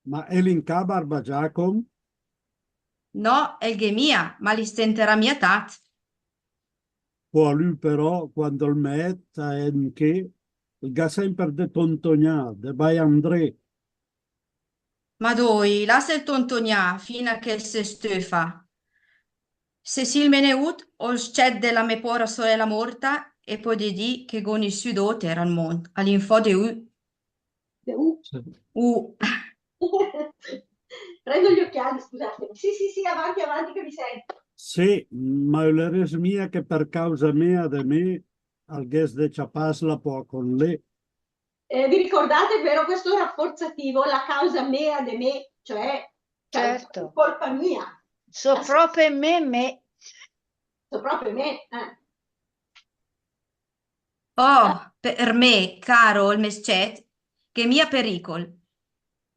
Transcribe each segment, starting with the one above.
Ma Elinca Barba Giacom, No, el gemia, ma li stenterà mia tat. può lui però, quando il metta è che, il ga sempre de tontognà, de bai André, Ma doi, lascia il tontognà fino a che se stufa. Se sil meneut, o sced della me pora sorella morta, e poi di dì che goni sudote era il mont, all'info de u. U. Prendo gli occhiali, scusate. Sì, sì, sì, avanti, avanti che mi sento. sì, ma l'eres mia che per causa mea de me, al ghes de ciapasla può con lei. Vi ricordate, vero, questo rafforzativo, la causa mea de me, cioè Certo, colpa mia. so proprio me. So proprio me. Oh, per me, caro il meschet, che mia pericol.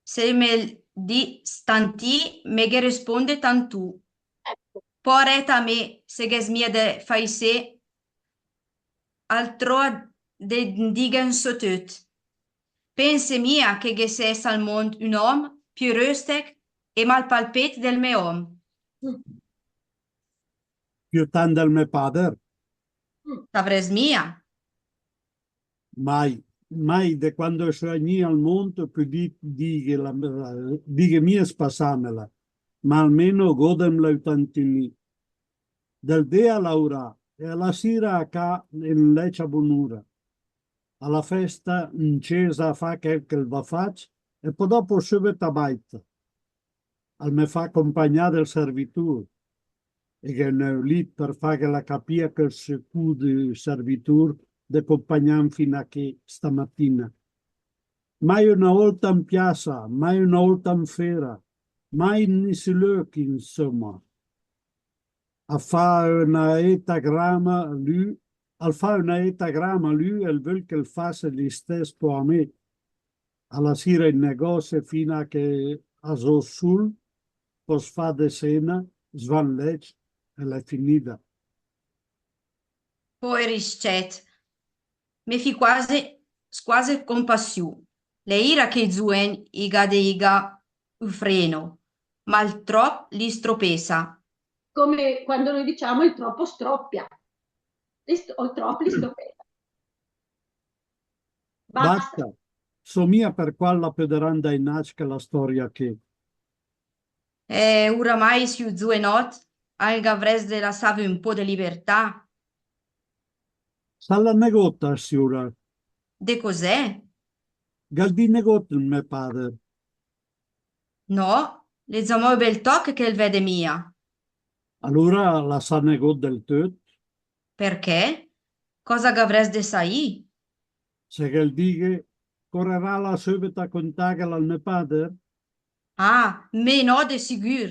Se me di stanti, me che risponde tantù. Ecco. Poreta me, se che smia de fai se, altro de digen so tut. Pense mia che ses al mond un om più röstec e malpalpet del me om. Mm, Più tan del me padre, mm. Tavres mia. mai, mai de quando sono al mondo, più di che mia spassamela, ma almeno godemla tantini. Del dea Laura e alla sera a ca in lecia bonura. Alla festa in chiesa fa che il va fac e poi dopo subito a baita. Al me fa accompagnare il servitore e che ne è lì per fare la capia che il cu di servitore de accompagnare fino a che stamattina. Mai una volta in piazza, mai una volta in fiera, mai in nessun insomma. A fare una etagramma lui, al fare una etagramma lui, e vuol che il faccia gli stesso a me, alla sera in negozio fino a che a so sul, pos fa de cena, svan lec, e l'è finita. Poi rischet. Mi fi quasi compassiu. Le ira che zuen iga de iga u freno, ma il trop li stropesa. Come quando noi diciamo il troppo stroppia. O il troppo li stropea. Basta. Basta, somia per quella pederanda in nasca la storia che, E oramai si zue not, alga vres de la save un po' de libertà. sa la negotta, signora, De cos'è? Galdi negotta, il mio padre. No, le zamò bel toc che il vede mia. Allora la sa negotta del tutto, Perché? Cosa gavres de sai? se che dice, correrà la subito a contare al mio padre, Ah, me no de sigur.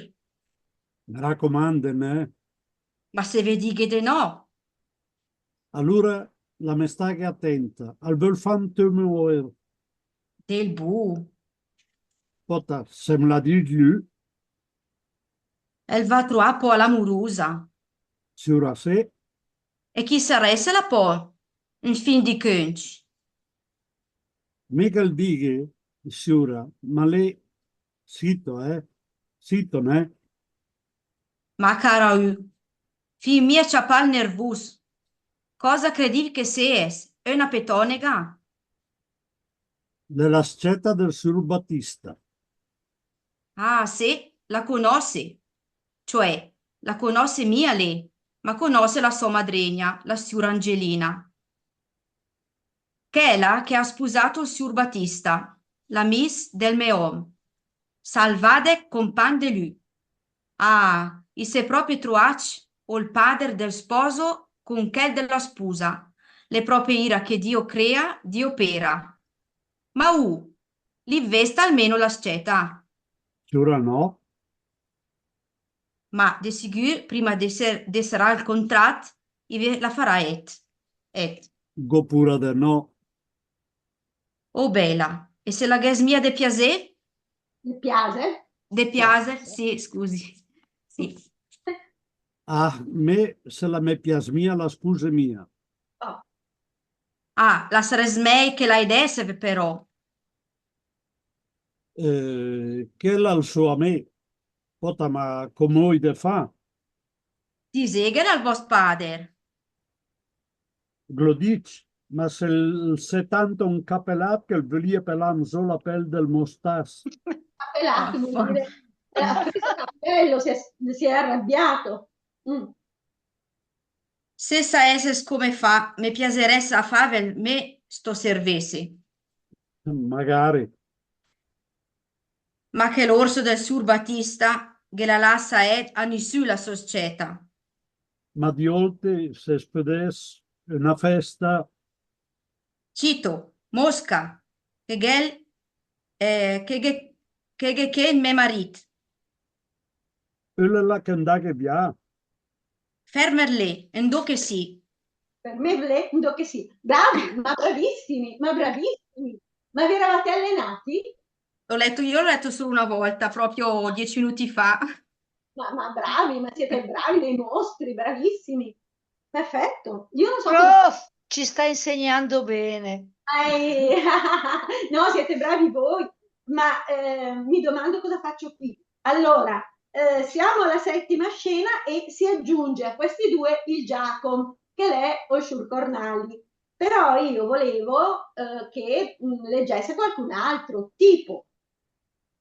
mi raccomando, né? Ma se vedi che de no. Allora la me stai attenta, al vel fantôme oer, Del bu. pota, se me la dici lui, El va troppo all'amurosa. signora se, E chi saresse la po? Un fin di cunci. mica il dighe, signora, ma lei, sito, sito, né? Ma cara u, fi mia ciapal nervus. Cosa credivi che sees? È una petonega? Della scetta del Sur Battista. Ah, sì, la conosci. Cioè, la conosce mia lei, ma conosce la sua madregna, la signora Angelina. Che è la che ha sposato il signor Battista, la miss del Meom. Salvade compagn de lui. Ah, i se proprio truac o il padre del sposo con che della sposa. Le proprie ira che Dio crea, Dio pera. Ma li vesta almeno la sceta. Signora no, Ma de sicur, prima d'essere al contratto, la farà et. go pura de no. Oh bella, e se la ges mia de piacer? Mi piace? De piacer? Sì, scusi. Sì. Ah, me, se la me piasmia, la scusa mia. Oh, Ah, la saresmei che la idesse però. Quella al suo a me, pota ma come de fa, Die zeggen al vostro padre. glodic, ma se tanto un capelat che volia pelam solo la pelle del mostas. Pelato, vuol dire, ha preso cappello, si è arrabbiato. Mm. Se saesses come fa, me piaceresse a fare me sto servizi. Magari, Ma che l'orso del Sur Battista, che la lassa è a nessuna società. ma di oltre se spedes una festa, Cito, Mosca, che gel, che me marit. quella là che andava via, Fermerle, endo che sì. Per me blendo che sì. Bravi, ma bravissimi, ma bravissimi. Ma vi eravate allenati? L'ho letto solo una volta, proprio 10 minuti fa. Ma bravi, ma siete bravi dei mostri, bravissimi. Perfetto. Io non so cosa... Prof, ci sta insegnando bene. No, siete bravi voi, ma mi domando cosa faccio qui. Allora, siamo alla settima scena e si aggiunge a questi due il Giacomo, che è Oshur Cornali. Però io volevo che leggesse qualcun altro, tipo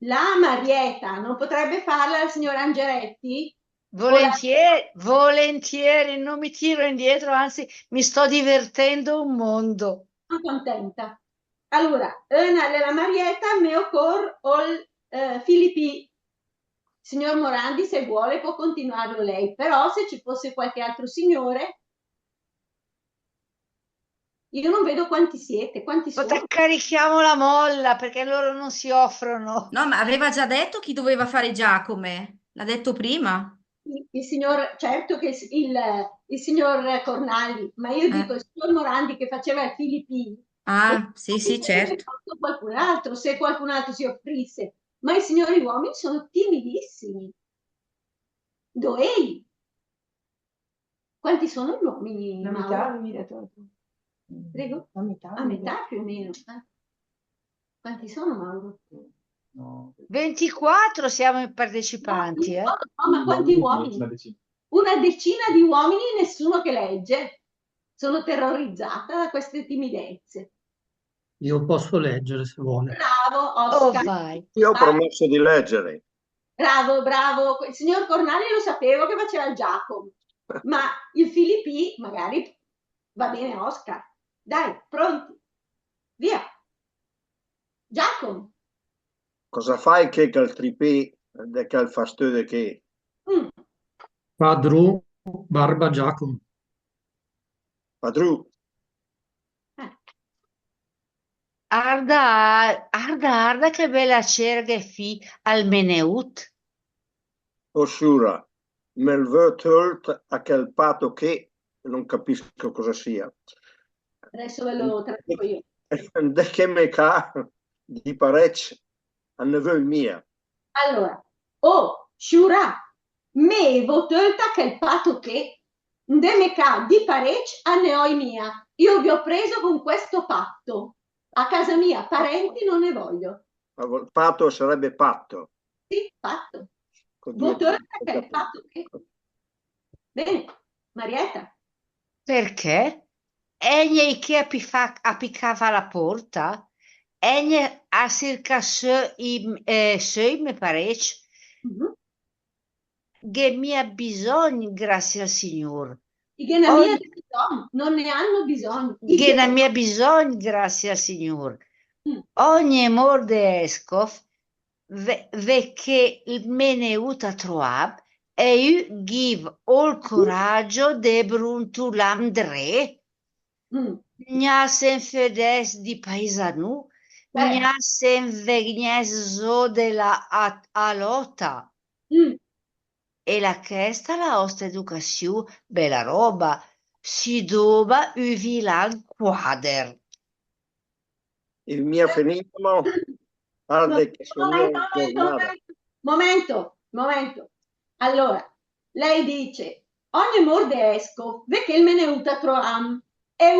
la Marieta, non potrebbe farla la signora Angeretti? O la... Volentieri, volentieri, non mi tiro indietro, anzi mi sto divertendo un mondo. Sono contenta. Allora, la Marietta me occorre ol Filippi. Signor Morandi, se vuole può continuarlo lei, però se ci fosse qualche altro signore, io non vedo quanti siete, quanti sono. Carichiamo la molla perché loro non si offrono. No, ma aveva già detto chi doveva fare Giacome. L'ha detto prima. Il signor, certo che il signor Cornali, ma io Eh. dico il signor Morandi che faceva il Filippi, Ah, sì, sì, potrebbe certo. fatto qualcun altro, se qualcun altro si offrisse, ma i signori uomini sono timidissimi. Doei. Quanti sono gli uomini, La Mauro? metà avevi detto tu. Prego? La metà. A metà più o meno. Quanti sono, Mauro? No. 24 siamo i No, partecipanti, no, ma quanti uomini? Una decina di uomini, nessuno che legge. Sono terrorizzata da queste timidezze. Io posso leggere se vuole. Bravo, Oh, Oscar. vai. Io ho Vai. promesso di leggere. Bravo, bravo. Il signor Cornali lo sapevo che faceva il Giacomo, ma il Filippi magari va bene, Oscar. Dai, pronti? Via. Giacomo. Cosa fai che il tripé che il fastidio che Mm. Padru, Barba, Giacomo. padru Arda, arda, arda, che bella cerga fi al Meneut. oscura nel vötult a quel pato che non capisco cosa sia. Adesso ve lo traduco io. De che me ca di parec a neveu mia. Allora, oh, Shura, me votolta che il pato che Ndemeka di parec a neoi mia. Io vi ho preso con questo patto. A casa mia, parenti non ne voglio. Pato sarebbe patto. Sì, patto. Con due Votolta T. che il patto che... Bene, Marietta. Perché? Egli che appiccava la porta, egli a circa sei, mi pare, Mhm. che mi ha bisogno, grazie al Signore. I che Ogni- bisogno, non ne hanno bisogno. Che non mi ha bisogno, grazie al Signore. Ogni amor de Escof, ve che me ne uta troab, e io give all coraggio de bruntulamdre. Mm. Gnasen fedes di paesanu, gnasen vegnes zo de la alota. Mm. E la chesta la osta educazione, bella roba, si doba uvilan quader. Il mio fenitimo arde che sono Momento. Allora, lei dice, ogni morde esco, ve che il meneuta troam, e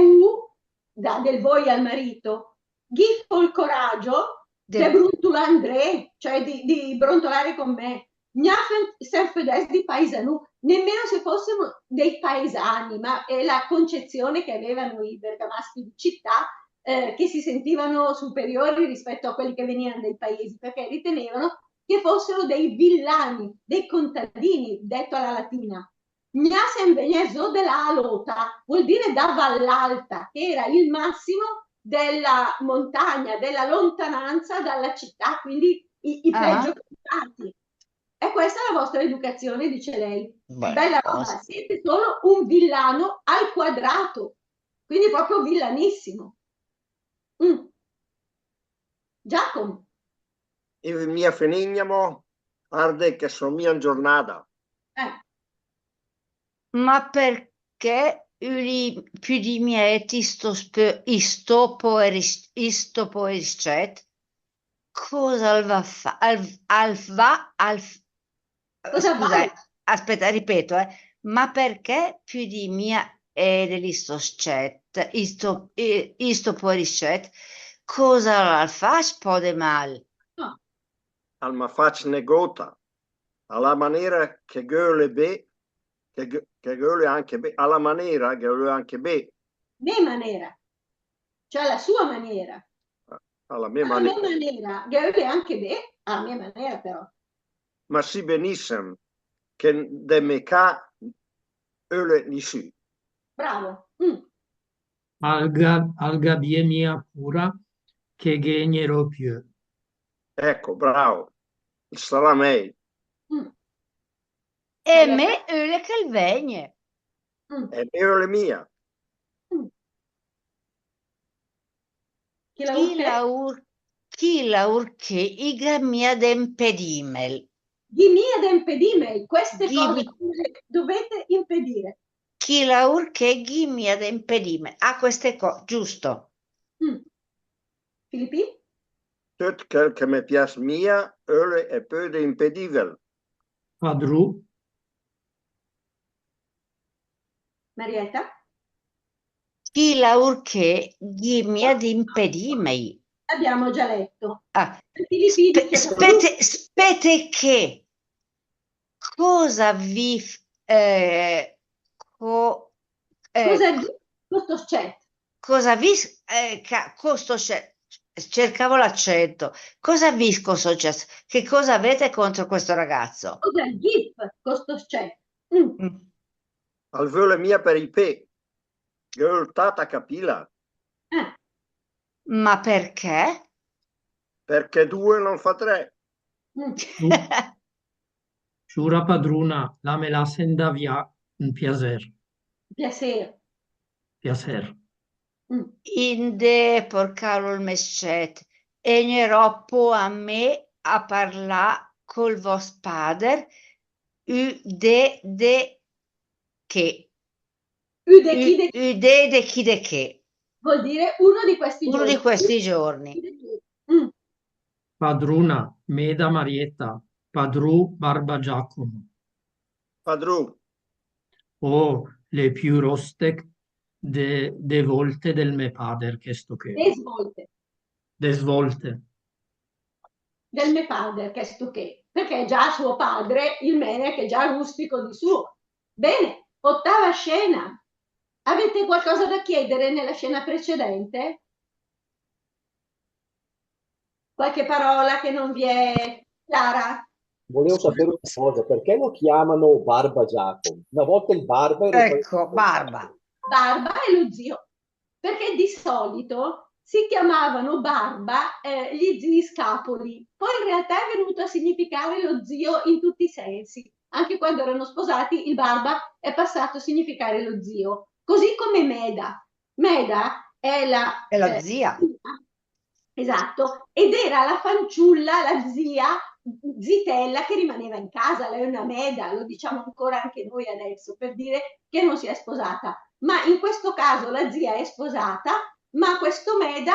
del voi al marito, gifo il coraggio, de bruntulandré, cioè di brontolare con me. Gnafen serfedes di paesanu, nemmeno se fossimo dei paesani, ma è la concezione che avevano i bergamaschi di città, che si sentivano superiori rispetto a quelli che venivano dai paesi, perché ritenevano che fossero dei villani, dei contadini, detto alla latina. Gnasen Venezo della Alota vuol dire da Vallalta, che era il massimo della montagna, della lontananza dalla città, quindi i peggio contati. E questa è la vostra educazione, dice lei. Bella roba, siete solo un villano al quadrato, quindi proprio villanissimo. Giacomo. Io mia fenignamo, arde che sono mia giornata. Ma perché più di me isto ischet? Cosa va fa? Cosa Scusa, vai? aspetta, ripeto, ma perché più di mia e dell'istoschet, isto poriscet, cosa al fa spode mal? No. Al ma faccio negota, alla maniera che gole be, che gole anche be, alla maniera che gole anche be. Ne maniera, cioè la sua maniera. Alla mia Alla maniera. mia maniera, gole anche be, alla mia maniera però. Ma sì benissimo, che de me ca öle nisù. Bravo. Alga bie mia pura, che genero più. Ecco, bravo. Sarà meglio. E me öle che il vegne. È öle mia. Chi la urché iga mia dempedimel. Di mia dempedimel, queste cose dovete impedire. Chi la urché ghi mia dempedimel. Ah, queste cose, giusto. Filippi? Tot quel che mi piace mia, öle e peu de impedivel. Padru, Marietta? Chi la urché ghi mia dempedimel. Abbiamo già letto. Ah, Filippi dice spete che cosa vi cosa questo chat? cosa vi costo cercavo l'accento. Cosa vi costo che cosa avete contro questo ragazzo? Cosa gif questo chat? Al vole mia per i pe. Göl tata capila. Ma perché? Perché due non fa tre. Giura padruna, la me la senda via un piacer. Piacere. Piacer. Inde por Carol Meschet, e roppo a me a parlare col vos pader, de che. De chi de che. Vuol dire uno di questi Uno giorni. di questi giorni. Padruna, Meda Marietta, Padru Barba Giacomo. Padru. O le più rostec de volte del me pader, che sto che. Desvolte. De svolte. Del mio padre, che sto che, perché è già suo padre, il Mene, che è già rustico di suo. Bene, ottava scena. Avete qualcosa da chiedere nella scena precedente? Qualche parola che non vi è chiara? Volevo sapere una cosa, perché lo chiamano Barba Giacomo? Una volta il Barba era Ecco, Barba. Barba è lo zio, perché di solito si chiamavano Barba gli zii scapoli, poi in realtà è venuto a significare lo zio in tutti i sensi. Anche quando erano sposati, il Barba è passato a significare lo zio, così come Meda. Meda è la zia. Esatto, ed era la fanciulla, la zia zitella che rimaneva in casa, lei è una Meda, lo diciamo ancora anche noi adesso per dire che non si è sposata, ma in questo caso la zia è sposata, ma questo Meda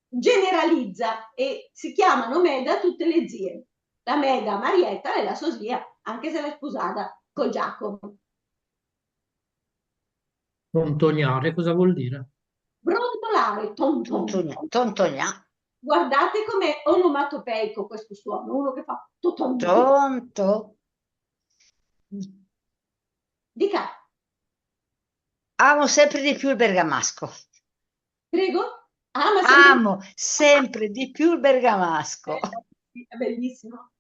generalizza e si chiamano Meda tutte le zie. La Meda Marietta è la sua zia, anche se l'è sposata con Giacomo. Tontognare cosa vuol dire? Brontolare, Tontognà. Guardate com'è onomatopeico questo suono, uno che fa totonto. Tonto. Dica, Amo sempre di più il bergamasco. prego. Ah, ma sempre... Amo sempre di più il bergamasco. Sì, è bellissimo.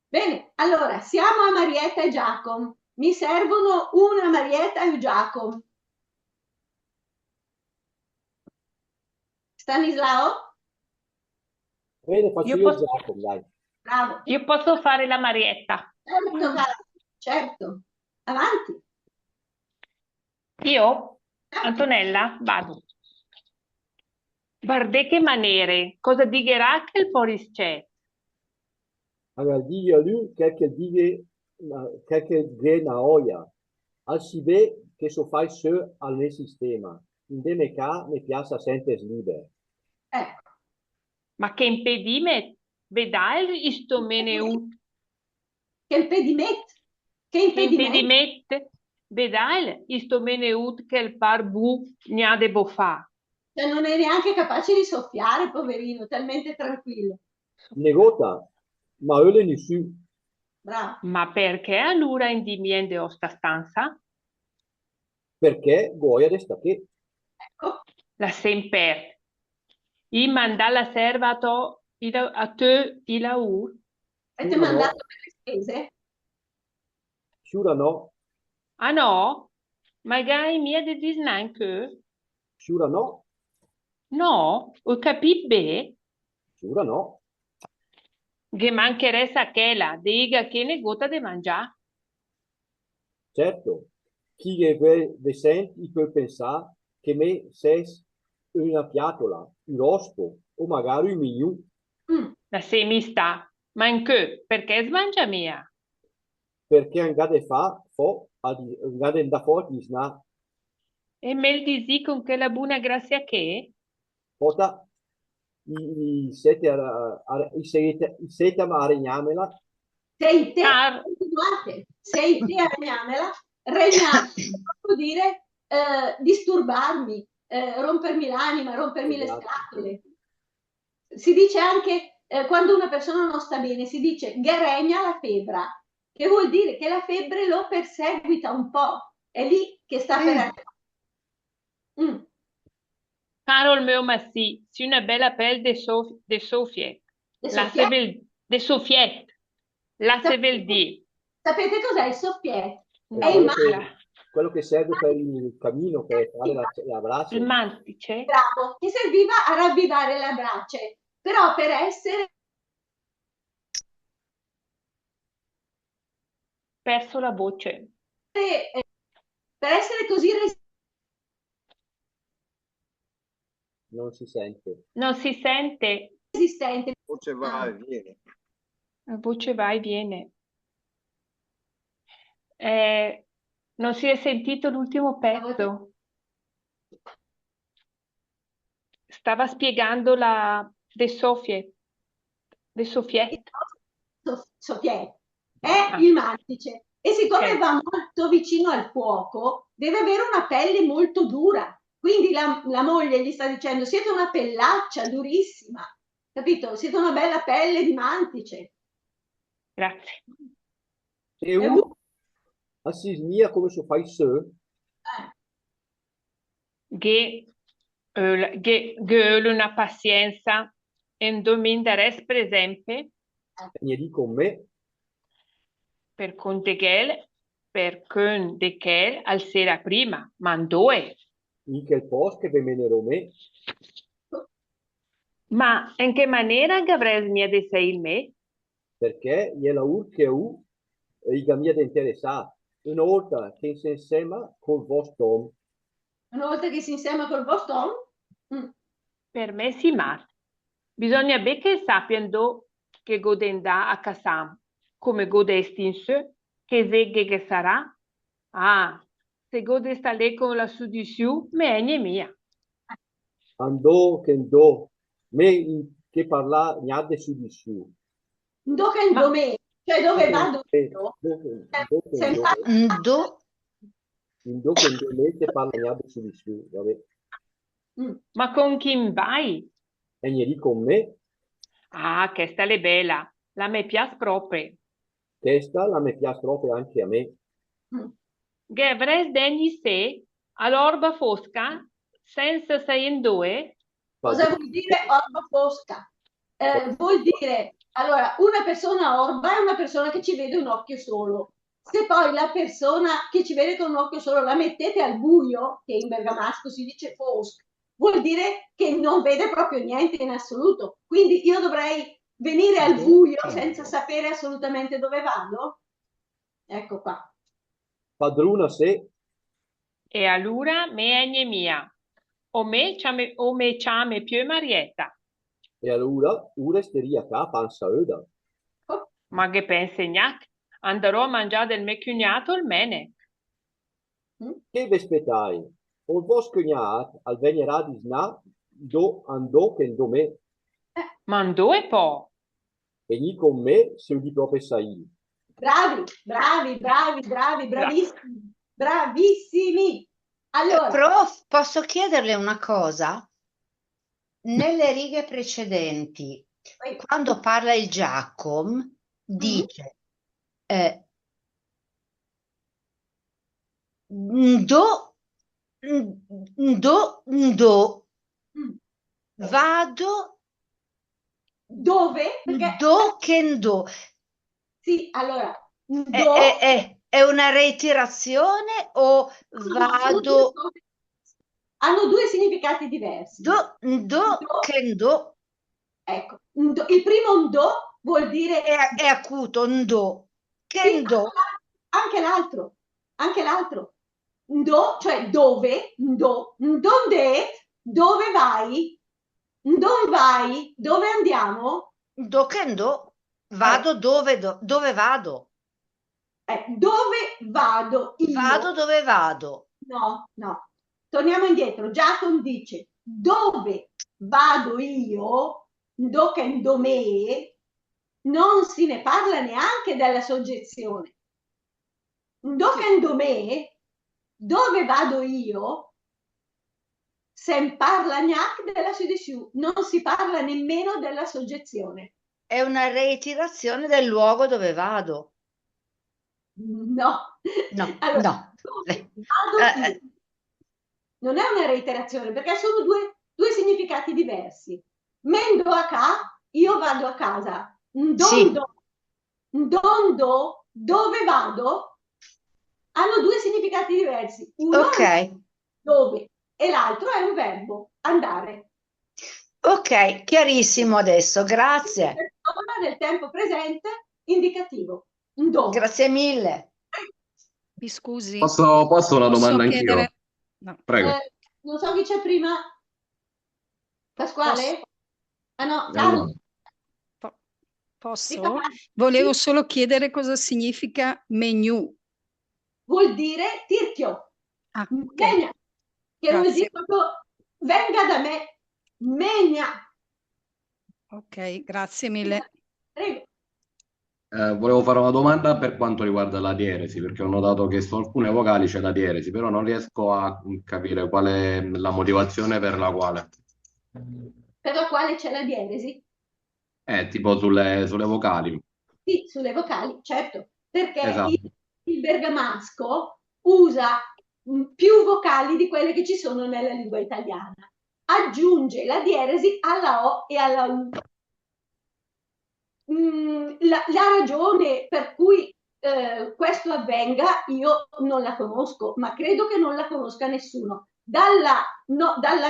Bene, allora, siamo a Marietta e Giacomo. Mi servono una Marietta e un Giacomo. Stanislao? Bene, faccio Io io posso, Giacomo, dai. Bravo. io posso fare la Marietta. Certo, cara, certo. Avanti. Io, Antonella, vado. Guarda che maniere, cosa digherà che il Poriscè? Allora, digli lui che ge naoia. Al si ve che so fai se al mio sistema. In deme ca mi piace sempre liber. Ecco. Ma che impedime, vedai isto meneut, Che impedimento? Che che impedimento? impedimette, vedai isto meneut che il par bu gna de fa. Cioè, non è neanche capace di soffiare, poverino, talmente tranquillo. Negota, ma öle nisciù. Bravo. Ma perché allora indimiende o sta stanza? Perché goia resta che. Ecco. La sempre. I manda la serva a te il laur. Avete Sciura no, mandato per le spese? sciura no, Ah no? Magari mia de disnan che? sciura no, No, ho capito bene. sciura no. Che mancheressa quella, diga che ne gota de mangiare. Certo, chi ve senti può pensare che me ses una piatola, un rospo o magari un mignù. Mm. La semista, ma in che? Perché smangia mia? Perché andate andate da fuori sna E me il disi con che la buona grazia che? pota i sete a regnamela, Sei te, Car continuate, sei te a regnarmela, regnare, posso dire disturbarmi, rompermi l'anima, rompermi le esatto. scatole. Si dice anche, quando una persona non sta bene, si dice regna la febbre, che vuol dire che la febbre lo perseguita un po', è lì che sta per arrivare. Mm. Caro il mio massi, si una bella pelle de Sofiet. Le La soffiette? sevel de Sofiet. La sevel Sapete, di. sapete cos'è il soffiette? È No, il quello che serve per il camino, per fare la brace. il mantice. bravo, che serviva a ravvivare la brace, però per essere Perso la voce. così Non si sente. Non si sente. resistente. Voce va e viene. La voce va e viene. Non si è sentito l'ultimo pezzo. Stava spiegando la De Sofie. De Sofiet. Soffiette è il mantice e siccome Ok. va molto vicino al fuoco deve avere una pelle molto dura, quindi la moglie gli sta dicendo siete una pellaccia durissima, capito? Siete una bella pelle di mantice. Grazie. E uno a sismia come se fai se, Che una pazienza e non mi interessa, per esempio, ne di con me, per conte che per con de che al sera prima, ma due. in che posto che ve menero me, Ma in che maniera avrei mia de sei il me? perché gliela che i gamia da interessare. Una volta che si insieme col vostro Una volta che si insieme col Boston, Per me sì, ma bisogna bene che sappiano che godendà a Cassam, come godesti in sé, che seghe che sarà. Ah, se godesta lei con la su di su, me è mia. andò che andò, che parla niente su di su. dove è il Ma domenica, cioè dove va Ndo Ndo, che andò me che parla niente su di su, vabbè. ma con chi vai? Egli con me, Ah, questa è bella. La me piace proprio. questa la mi piace proprio anche a me. Gevres degni se, all'orba fosca, senza sei in due, Cosa vuol dire orba fosca? Vuol dire, allora, una persona orba è una persona che ci vede un occhio solo. Se poi la persona che ci vede con un occhio solo la mettete al buio, che in bergamasco si dice fosc, vuol dire che non vede proprio niente in assoluto. Quindi io dovrei venire al buio senza sapere assolutamente dove vado? Ecco qua. Padrona se, e allora me egne mia. O me ciame più Marietta. e allora ora steria qua panza öda. Oh, Ma che pensi, gnac? Andrò a mangiare del mio cugnato il mene. Che vespetai? O vos cognato al venierà di sna do andò che do me, Mandò e po'. egli con me se di proprio sai. bravi, bravi, bravi, bravi, bravissimi, bravissimi. Allora, Prof, posso chiederle una cosa? Nelle righe precedenti, quando parla il Giacom, dice ndo, vado, dove? Perché do che ndo. sì, allora, È una reiterazione o vado, hanno due significati diversi. do che ndo? Ecco, il primo ndo vuol dire È acuto, ndo. Che sì, ndo? anche l'altro. Ndo, cioè dove, donde, dove vai? Dove vai? Dove andiamo? Do che ndo? Vado dove vado? Dove vado io? Vado dove vado? No. Torniamo indietro. Giacomo dice dove vado io, do che do me, non si ne parla neanche della soggezione. Do che do me, dove vado io, se parla neanche della soggezione, non si parla nemmeno della soggezione. È una reiterazione del luogo dove vado. No. No, Allora, no. dove vado io? Non è una reiterazione perché sono due significati diversi. Mendo a ca, io vado a casa. Ndondo, dove vado? Hanno due significati diversi. Uno è dove e l'altro è un verbo, andare. Ok, chiarissimo adesso, grazie. Persona del tempo presente indicativo. Ndo. Grazie mille. Mi scusi, Posso una domanda anch'io? chiedere... No. Prego. Non so chi c'è prima. Pasquale? Ah no, Allora. Posso? Volevo solo chiedere cosa significa menu. Vuol dire tirchio. Ah, Megna, che vuol dire proprio venga da me. Megna. Ok, grazie mille. Prego. Volevo fare una domanda per quanto riguarda la dieresi, perché ho notato che su alcune vocali c'è la dieresi, però non riesco a capire qual è la motivazione per la quale. Per la quale c'è la dieresi? Tipo sulle vocali. Sì, sulle vocali, certo, perché Esatto. il bergamasco usa più vocali di quelle che ci sono nella lingua italiana. Aggiunge la dieresi alla O e alla U. La ragione per cui questo avvenga io non la conosco, ma credo che non la conosca nessuno. Dalla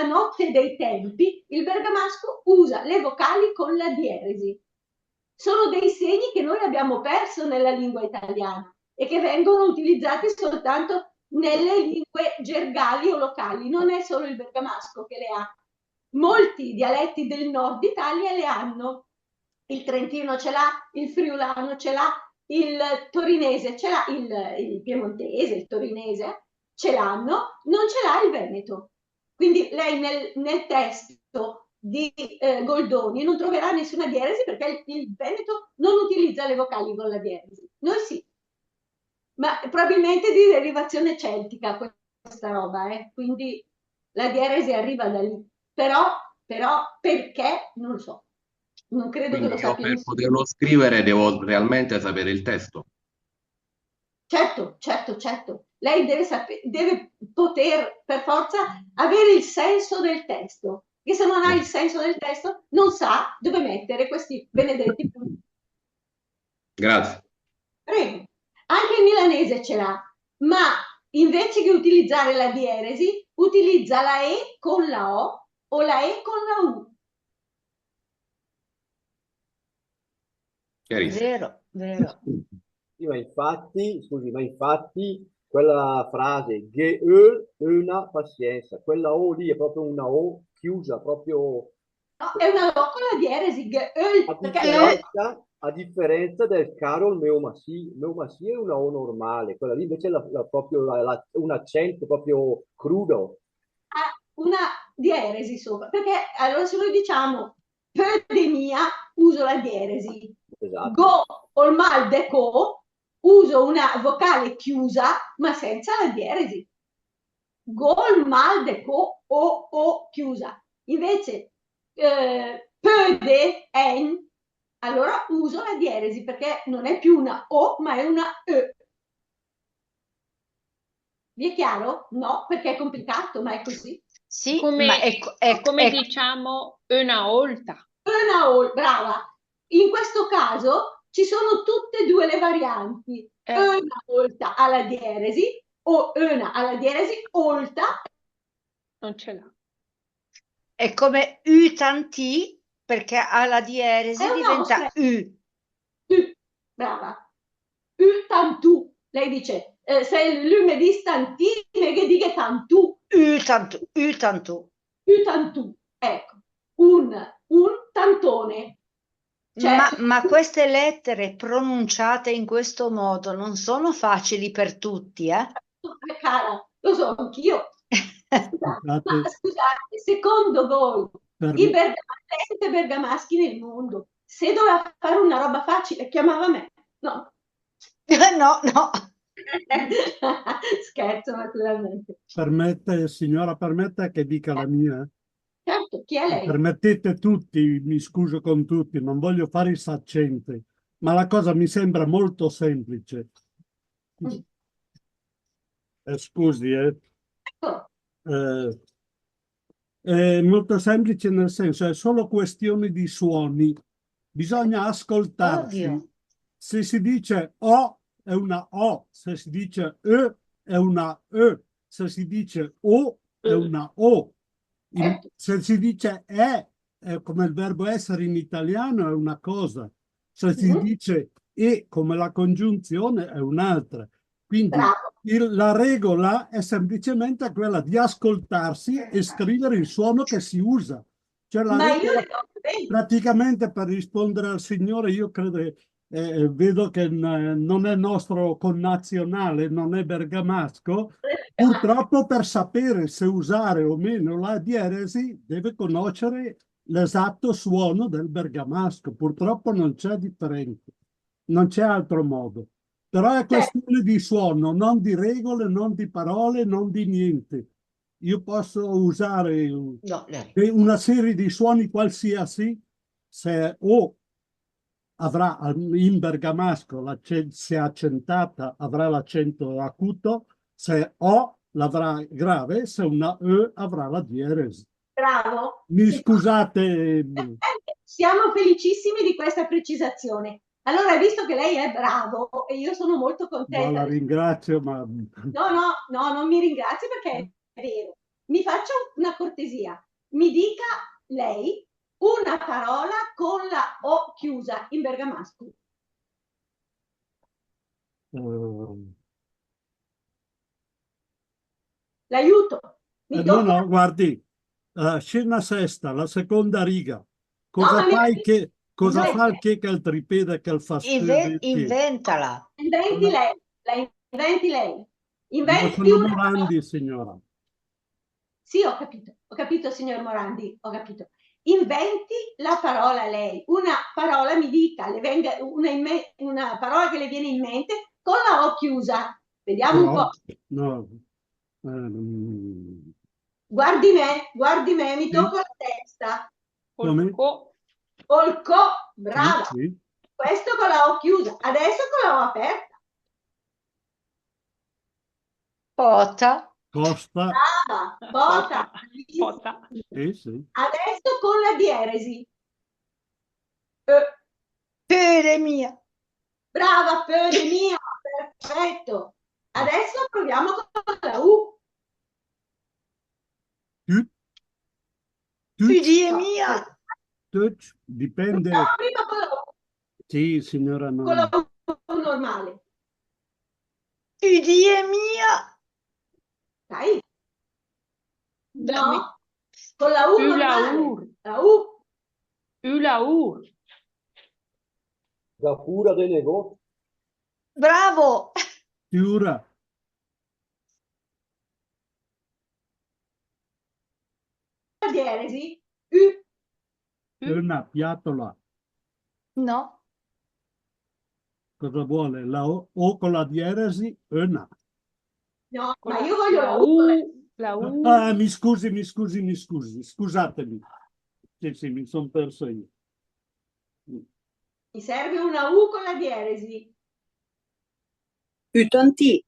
notte dei tempi il bergamasco usa le vocali con la dieresi. Sono dei segni che noi abbiamo perso nella lingua italiana e che vengono utilizzati soltanto nelle lingue gergali o locali. Non è solo il bergamasco che le ha. Molti dialetti del nord Italia le hanno. Il trentino ce l'ha, il friulano ce l'ha, il torinese ce l'ha, il piemontese, il torinese ce l'hanno, non ce l'ha il veneto. Quindi lei nel testo di Goldoni non troverà nessuna dieresi perché il veneto non utilizza le vocali con la dieresi. Noi sì, ma probabilmente di derivazione celtica questa roba, quindi la dieresi arriva da lì. Però perché non lo so. Non credo che Quindi lo io sappia per nessuno. poterlo scrivere devo realmente sapere il testo. Certo, certo, certo. Lei deve poter per forza avere il senso del testo, che se non ha il senso del testo non sa dove mettere questi benedetti punti. Grazie. Prego. Anche il milanese ce l'ha, ma invece che utilizzare la dieresi, utilizza la E con la O la E con la U. Chiarissimo. Vero, vero. Sì, ma infatti quella frase Geöl, una pazienza, quella O lì è proprio una O chiusa, proprio No, è una O con la dieresi, a differenza del Carol Meomasi. Meomasi è una O normale, quella lì invece è proprio un accento proprio crudo. ha una dieresi sopra, perché allora se noi diciamo mia, uso la dieresi. Esatto. Go o mal de co, uso una vocale chiusa ma senza la dieresi. Gol mal de co o chiusa. Invece de en, allora uso la dieresi perché non è più una O ma è una E. Vi è chiaro? No, perché è complicato, ma è così. Sì, Come, ma come diciamo una volta. Brava. In questo caso ci sono tutte e due le varianti. Una volta alla dieresi o una alla dieresi olta. Non ce l'ha. è come U tanti perché alla dieresi È una diventa vostra- U. Brava. U tantù. Lei dice, se il lume di stantine che dica tantù. U tanto, U tanto. U tantù. Ecco. Un tantone. Cioè, Ma queste lettere pronunciate in questo modo non sono facili per tutti, eh? Cara, lo so anch'io. Ma Scusate, scusate, secondo voi per i me- bergamaschi nel mondo, se doveva fare una roba facile, chiamava me? No. No, no. Scherzo, naturalmente. signora, permetta che dica la mia. Certo, chi è lei? Permettete tutti, mi scuso con tutti, non voglio fare il saccente, ma la cosa mi sembra molto semplice. Scusi, è molto semplice nel senso, è solo questione di suoni. Bisogna ascoltarsi. Oddio. Se si dice O è una O, se si dice E è una E, se si dice O è una O. Se si dice è come il verbo essere in italiano è una cosa, se si dice e come la congiunzione è un'altra. Quindi la regola è semplicemente quella di ascoltarsi e scrivere il suono che si usa. Cioè praticamente per rispondere al Signore, io credo, vedo che non è nostro connazionale, non è bergamasco. Purtroppo per sapere se usare o meno la dieresi deve conoscere l'esatto suono del bergamasco. Purtroppo non c'è differenza, non c'è altro modo. Però è questione di suono, non di regole, non di parole, non di niente. Io posso usare una serie di suoni qualsiasi, se o avrà in bergamasco, se accentata avrà l'accento acuto, se O l'avrà grave, se una E avrà la dieresi. Bravo. Mi scusate. Siamo felicissimi di questa precisazione. Allora, visto che lei è bravo e io sono molto contenta. No, la ringrazio, ma... No, non mi ringrazi perché è vero. Mi faccia una cortesia. Mi dica lei una parola con la O chiusa in bergamasco. L'aiuto. No, guardi, scena sesta, la seconda riga. Cosa fai che... Cosa fa il che il tripede che il fastidio? Inventala. Inventi lei. La inventi lei. Inventi sono Morandi, signora. Sì, ho capito, signor Morandi, ho capito. Inventi la parola lei. Una parola mi dica, le venga una parola che le viene in mente con la O chiusa. Vediamo un po'. No. Guardi me, mi tocco la testa. Come? Olco, brava. Sì. Questo con la O chiusa, adesso con la O aperta. Pota. Costa. Brava, pota. Pota. Sì. Adesso con la dieresi. Pedemia. Brava, mia, perfetto. Adesso proviamo con la U. Epidemia. Dipende. No, prima con la U. Sì, signora, no. Con la U normale. Epidemia. Dai. No, con la U normale. La U. Ulaur. La cura dei negozi. Bravo. Chiura. La dieresi. U. Una piatola. No. Cosa vuole? La O con la dieresi? Una. No, ma io voglio la U. La U. Ah, mi scusi. Scusatemi. Sì, mi sono perso io. Mi serve una U con la dieresi. Utanti.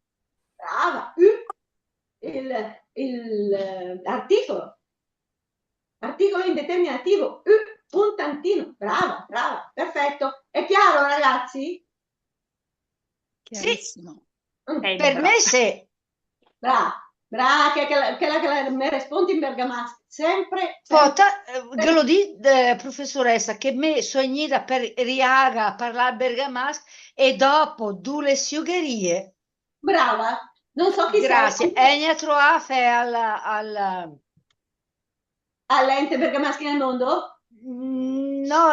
Brava. U. L'articolo. Articolo indeterminativo. U. Un tantino. Brava, brava. Perfetto. È chiaro, ragazzi? Chiarissimo. Per me sì. Brava, che mi rispondi in bergamasco. Sempre. Pota, che lo di, professoressa, che me sognita per riaga a parlare bergamasco e dopo due le sugherie. Brava. Non so chi Grazie. sei. E ne trovato all'ente bergamaschi nel mondo? No,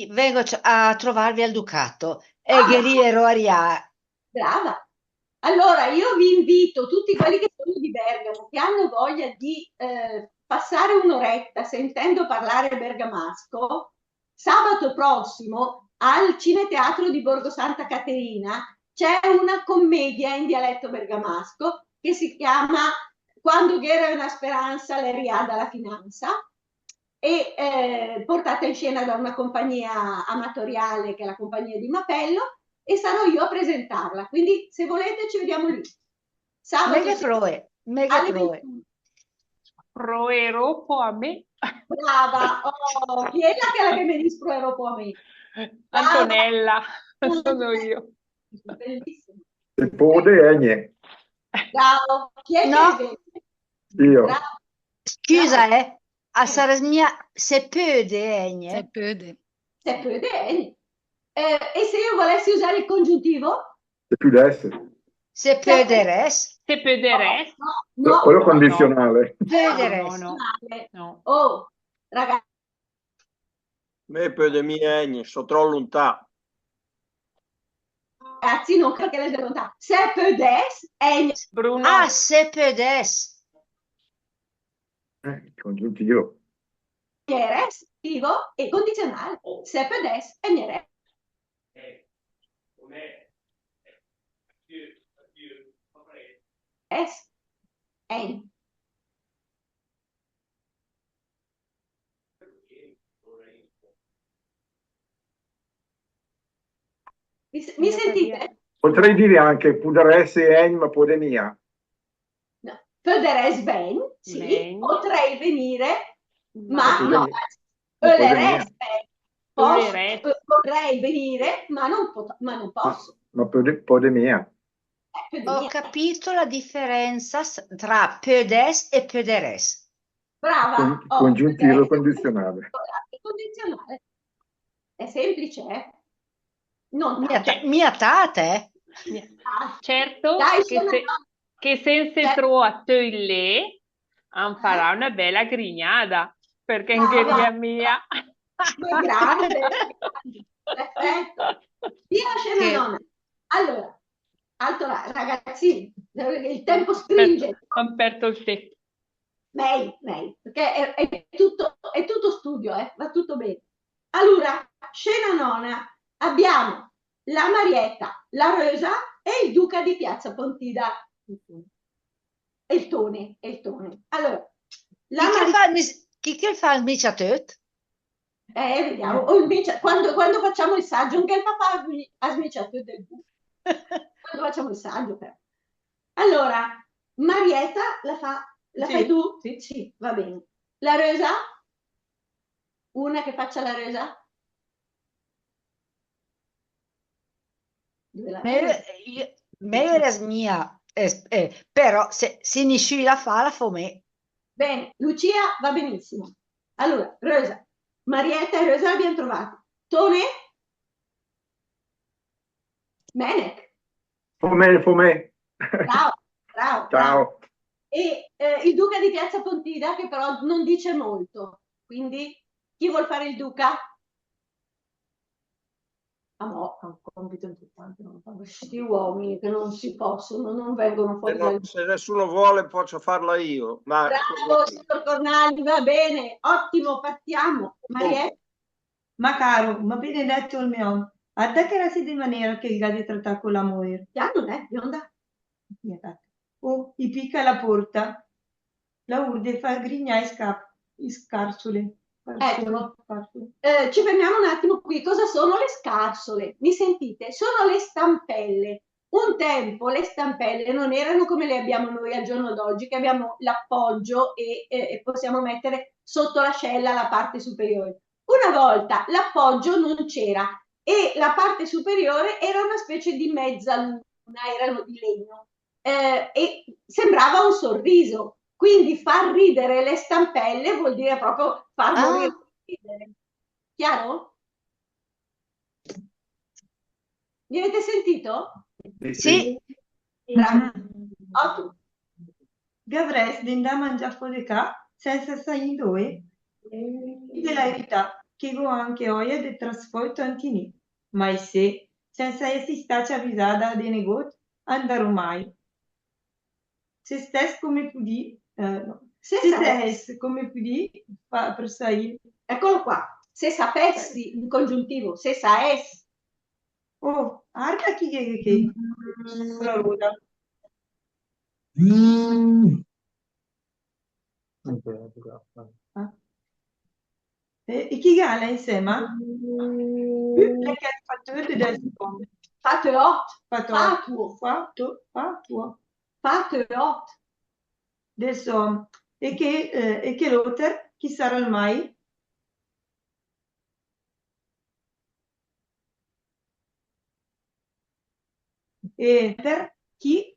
vengo a trovarvi al Ducato e guerriero Aria. Brava. Allora, io vi invito, tutti quelli che sono di Bergamo, che hanno voglia di passare un'oretta sentendo parlare bergamasco, sabato prossimo al Cineteatro di Borgo Santa Caterina c'è una commedia in dialetto bergamasco che si chiama Quando Guerra una speranza, le riada la finanza, e portata in scena da una compagnia amatoriale che è la compagnia di Mapello, e sarò io a presentarla. Quindi se volete ci vediamo lì. Mega proe. Proero po' a me. Brava. Oh, chi è la che mi disproero po' a me? Antonella, sono io. Bellissimo. Se può, Bravo. Chi è No. che io. Bravo. Scusa, a Sarasmia se pöde, Se pöde. Se pöde. E se io volessi usare il congiuntivo? Se più essere. Se pöderes. Se pöderes. No, Quello condizionale. Pöderes. No. Oh, ragazzi. Me per le mie sono troppo lontano. Ragazzi, non perché le devo lontano. Se pödes, Bruno. Ah, se pödes. Congiuntivo. Eres, vivo e condizionale. Se pödes, egneres. Es, en. Mi sentite? Potrei dire anche puderesse ma podemia. No. Poderes ven, sì, Ven. potrei venire, ma No, no. podemia. Potrei venire, ma non posso. Ma podemia. Ho capito la differenza tra pödes e pöderes. Brava. Congiuntivo condizionale. Condizionale. È semplice, eh? Non Mia tate. Certo Dai, che senza trovare le farà una bella grignata, perché anche mia. È grande. Perfetto. Via scena nonna. Allora, ragazzi, il tempo stringe. Ho aperto il tempo. Lei, perché è tutto studio, va tutto bene. Allora, scena nona, abbiamo la Marietta, la Rosa e il Duca di Piazza Pontida. E il Tone. Allora, Chi che fa il miciatet? Vediamo. O invece, quando facciamo il saggio, anche il papà ha sminciato del bu. Quando facciamo il saggio, però. Allora, Marietta la fai tu? Sì. Sì, va bene. La Rosa? Una che faccia la Rosa? Meglio mia, però se finisci la fa, la fa me. Bene, Lucia va benissimo. Allora, Rosa, Marietta e Rosa l'abbiamo trovata. Tone? Menek. Fumè. Bravo. Ciao. E il duca di Piazza Pontida, che però non dice molto. Quindi, chi vuol fare il duca? Ha un compito importante, questi uomini che non si possono, non vengono fuori. Se nessuno vuole, posso farla io. Ma... Bravo, signor Cornali, va bene, ottimo, partiamo. Marietta? Ma caro, ma benedetto il mio, a te che era di maniera che il gade tratta con l'amore. Piano, bionda. Oh, i picca la porta, la urde fa grignare i scarsole. Ecco, ci fermiamo un attimo qui. Cosa sono le scarsole? Mi sentite? Sono le stampelle. Un tempo le stampelle non erano come le abbiamo noi al giorno d'oggi, che abbiamo l'appoggio e possiamo mettere sotto l'ascella la parte superiore. Una volta l'appoggio non c'era e la parte superiore era una specie di mezzaluna, erano di legno e sembrava un sorriso. Quindi far ridere le stampelle vuol dire proprio far morire ridere. Chiaro? Mi avete sentito? Sì. Bravo. Ottimo. Gavresti da mangiare fuori qua senza sai dove? Della verità che go anche oggi di trasporto antini, ma se senza essi stati avvisata di negozi andrò mai. Se stessi come pudi, se stessi come pudi per sai. Eccolo qua. Se sapessi, in congiuntivo, se saessi. Oh, arca chi che la ruda. E chi gala insieme? Le che fatto del secondo. Fatto Adesso, e che l'otter, chi sarà il mai? E per chi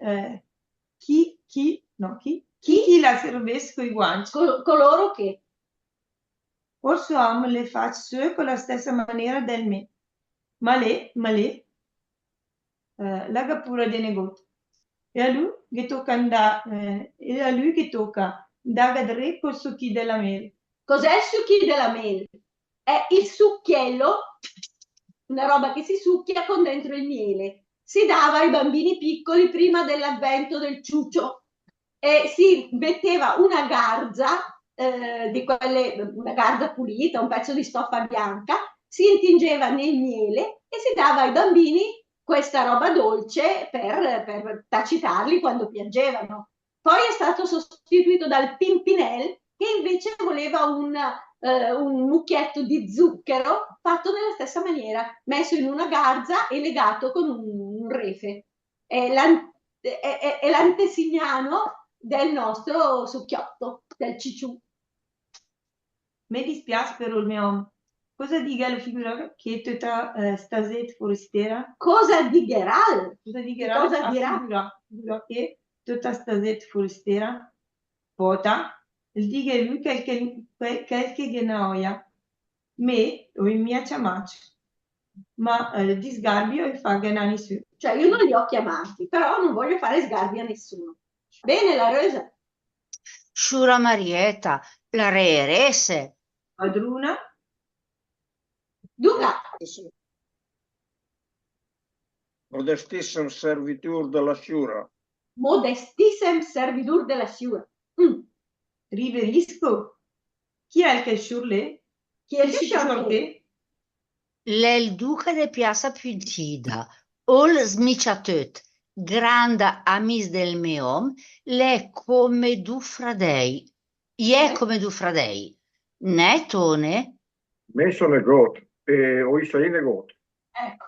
la servesse con i guanci? Coloro che forse le faccio con la stessa maniera del me, ma lei la pure dei negozi. E a lui che tocca andare, da vedere col succhi della mele. Cos'è il succhi della mele? È il succhiello, una roba che si succhia con dentro il miele. Si dava ai bambini piccoli prima dell'avvento del ciuccio e si metteva una garza una garza pulita, un pezzo di stoffa bianca, si intingeva nel miele e si dava ai bambini questa roba dolce per tacitarli quando piangevano. Poi è stato sostituito dal Pimpinel, che invece voleva un mucchietto di zucchero fatto nella stessa maniera, messo in una garza e legato con un refe. È l'antesignano del nostro succhiotto, del cicciù. Mi dispiace per il mio... Cosa dica la figura che tutta stasetta forestiera? Cosa digherà? Cosa dirà? Che tutta stasetta forestiera vota, il dica lui qualche genoia, me o il mio ciamaccio, ma di sgarbio e fa ganani su. Cioè io non li ho chiamati, però non voglio fare sgarbi a nessuno. Bene, la Rosa. Shura Marietta, la reeresse. Adruna? Duca. Modestissem servitur della Shura. Modestissem servitur della Shura. Riverisco. Chi è il che shurle? Chi è il shurle? Il duca di Piazza Pontida, ol smiciatot, grande amis del meom, le come du fradei. Ie come du fradei. Ne tone? Messo negot. O Israël negot. Ecco,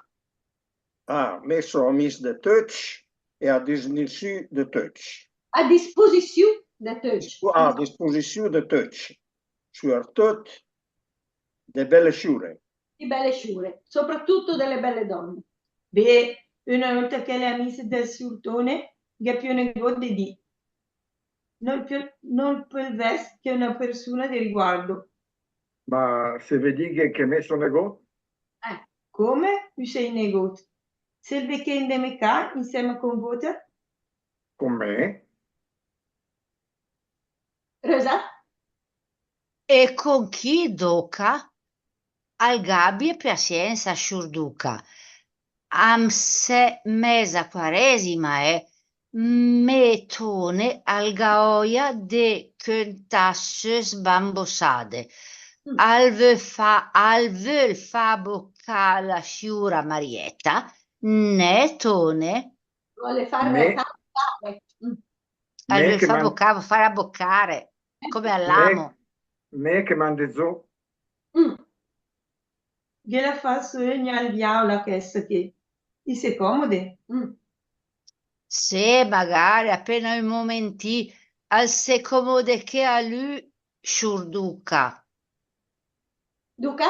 Ah, messo a mis de touch e a disposizione de touch. a disposizione da te. A disposizione de touch. Sur tot de belle sciure. Di belle sciure, soprattutto delle belle donne. Beh, una volta che le amiche del sultone, Gappione Godde di non può vest che una persona di riguardo. Ma se vedi che messo negot? Come Hussein Negot? Se il weekend è Mecca insieme con Vota? Con me? Rosa? E con chi doca? Al gabbie pazienza sciurduca. Am se mesa quaresima metone al gaoia de cöntasse sbambosade. Al veul fa bocca la sciura Marietta, né tone. Vuole fare Me- cantare. Al Me veul che fa man- bocca, fare abboccare, come all'amo. Me che mandezzo? Gliela fa sogna al diavolo che gli si comode. Se magari appena un momenti al se comode che a lui sciurduca. Duca?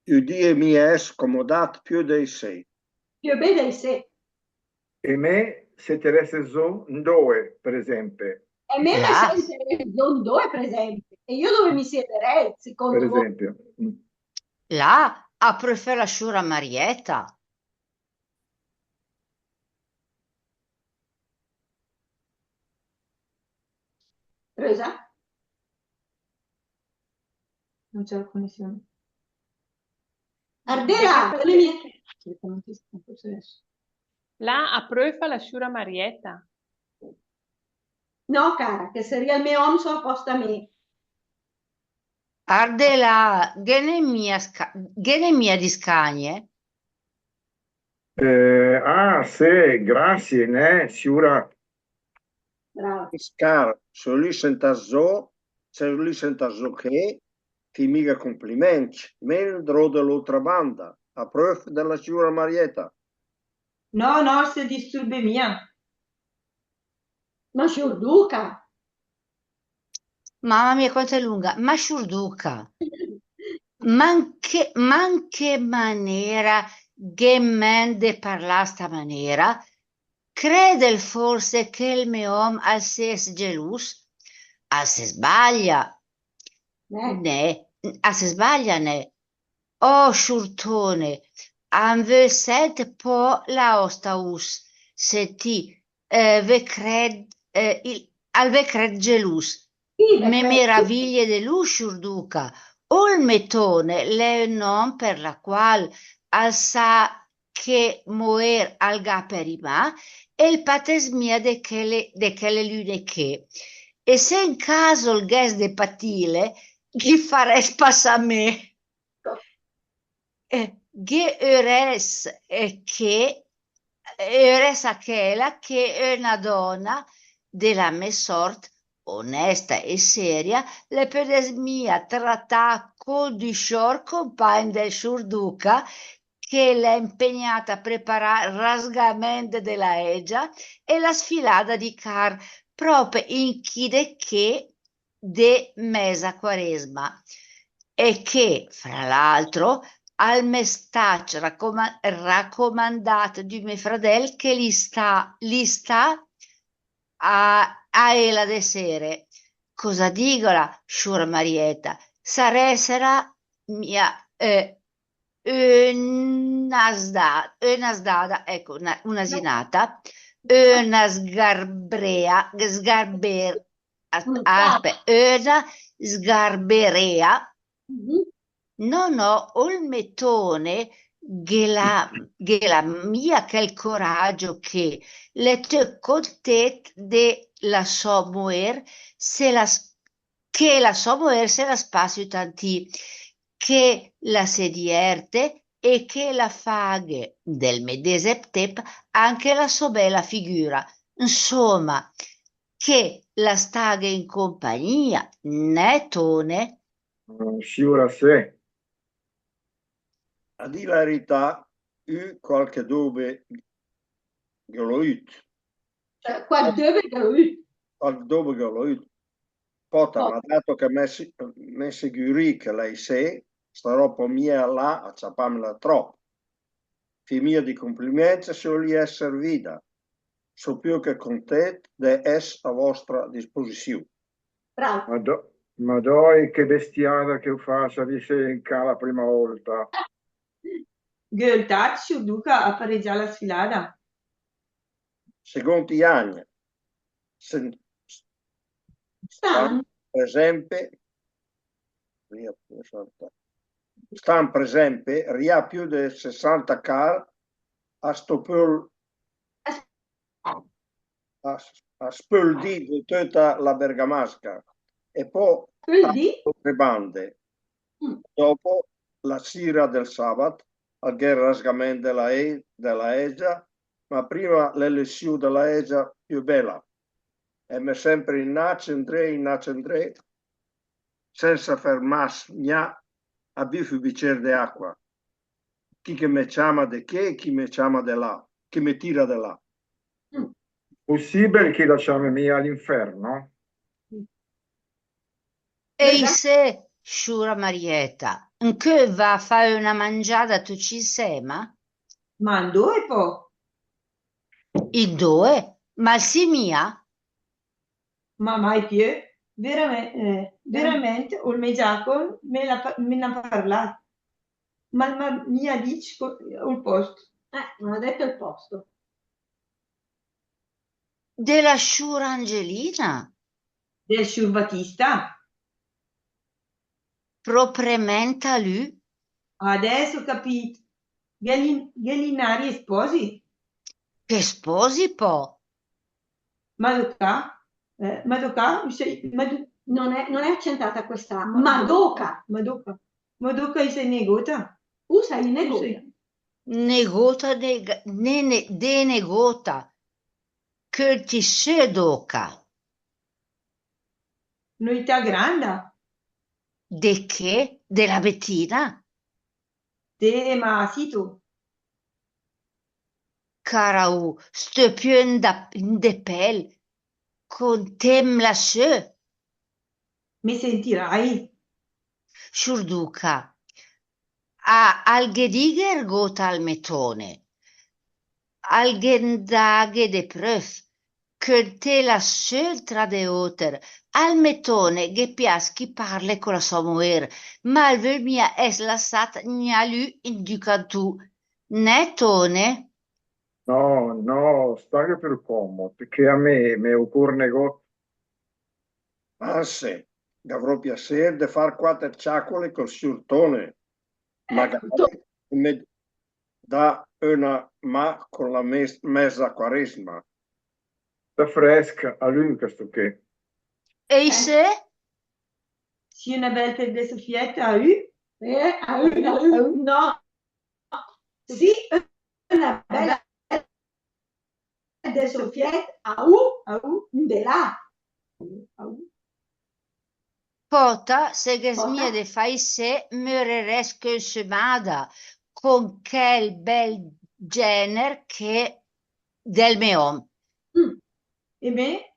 U die mi è scomodat più dei sei. Più bene di sé. E me se te reste zo dove, per esempio? E me Là. ne sente non due presente. E io dove mi siederei, Per secondo voi? esempio. Là a prefer la sciura Marietta. Rosa? Non c'è la connessione. Ardela, le mie... Là a prova la sciura Marietta. No, cara, che seria il mio om posto a me. Ardela, gene mia di scagne. Sì, grazie, ne, Siura. Bravo. Scar, se lui senta zo che ti mica complimenti. Meldro dell'altra banda. A prova della sciura Marietta. No, se disturbe mia. Ma sciurduca. Mamma mia, quanto è lunga. Ma sciurduca. Manche maniera gemen de parlare sta maniera. Crede forse che il mio om al ses gelus? Al se sbaglia. Ne, al se sbaglia ne. Oh, sciurtone, anve set po la ostaus, se ti al ve cred gelus. Me meraviglie dello sciurduca, o il metone, le non per la qual al sa che moer al gaperima, e il patesmia de che le lune che. E se in caso il gas de patile, gli farei spassa a me. Che eures aquella che è una donna della mia sorte onesta e seria, le pedesmia trattà con di short compagno del sciurduca che l'ha impegnata a preparare rasgamento della egia e la sfilata di car proprio in chide che de mesa quaresma e che fra l'altro al messaggio raccomandato di mio fratello che li sta a ela de sere. Cosa dicola, sciura Marietta? Sarà mia un'asdata, ecco, un'asinata, una sgarberea, una sgarberea. No, il metone che la mia che il coraggio che le te contet de la sommuer se la spassi tanti che la se dierte e che la faghe del medesimo tempo anche la sua bella figura. Insomma, che la staghe in compagnia, netone. Siura, sì. a dire la verità, io qualche dove l'ho avuto. Qua dove l'ho avuto? Qualche dove l'ho avuto. Pota, ma dato che mi sicuri che lei sa, sta roba mia là a ciappamela troppo. Fi mia di complimenti se gli è servita. So più che contento di essere a vostra disposizione. Bravo. Ma dai, che bestiata che fa, salisse in ca la prima volta. Göltac duca a pareggiare la sfilata. Secondo gli anni, Stan, per esempio, stanno per esempio, ria più di 60 car a stopper a spöldì di tutta la bergamasca e poi le bande. Dopo la sera del sabato, al rasgamento della Egia, ma prima l'elezione della Egia più bella. E mi sempre in Nacendré, senza fermarsi a biffo bicchiere di acqua. Chi che mi chiama di che, chi mi chiama di là, chi mi tira di là. Possibile che lasciamo mia all'inferno? E se, Sciura Marietta, che va a fare una mangiata tu ci insieme? Ma dove poi? I due? Ma si mia? Ma mai più? Veramente, il mio Giacomo me ne ha parlato. Ma mi ha detto il posto. non ha detto il posto. Della Sciura Angelina? Del Sciur Battista? Propriamente a lui? Adesso ho capito. Gallinari e sposi? Che sposi po'? Madoka? Madoka? Non è accentata questa. Madoka. Madoka sei negota? Sei negota. Negota de negota. Che ti sedoca. Noità grande? De che? Della Bettina? De ma sito? Carau, sto più in de pel. Con tem la se. Mi sentirai? Sciurduca. Al gediger gota al metone. Al gendaghe de pröf. Che te la se tra de oter. Al metone che piaschi parle con la sua mujer. Ma il ver mia es lassat gnalu in ducantù. Netone? No, stai per comodo, che a me mi occorre negozio. Ah sì, avrò piacere di fare quattro ciacole col surtone. Magari mi dà una ma con la mezza quaresima. Sta fresca, a lui questo che. E se? Sì, una bella de Soffietta a U? No. Sì, una bella de Soffietta a U de là. Pota, se gesmia de fai se, meureresque semada, con quel bel gener che del meom. E me?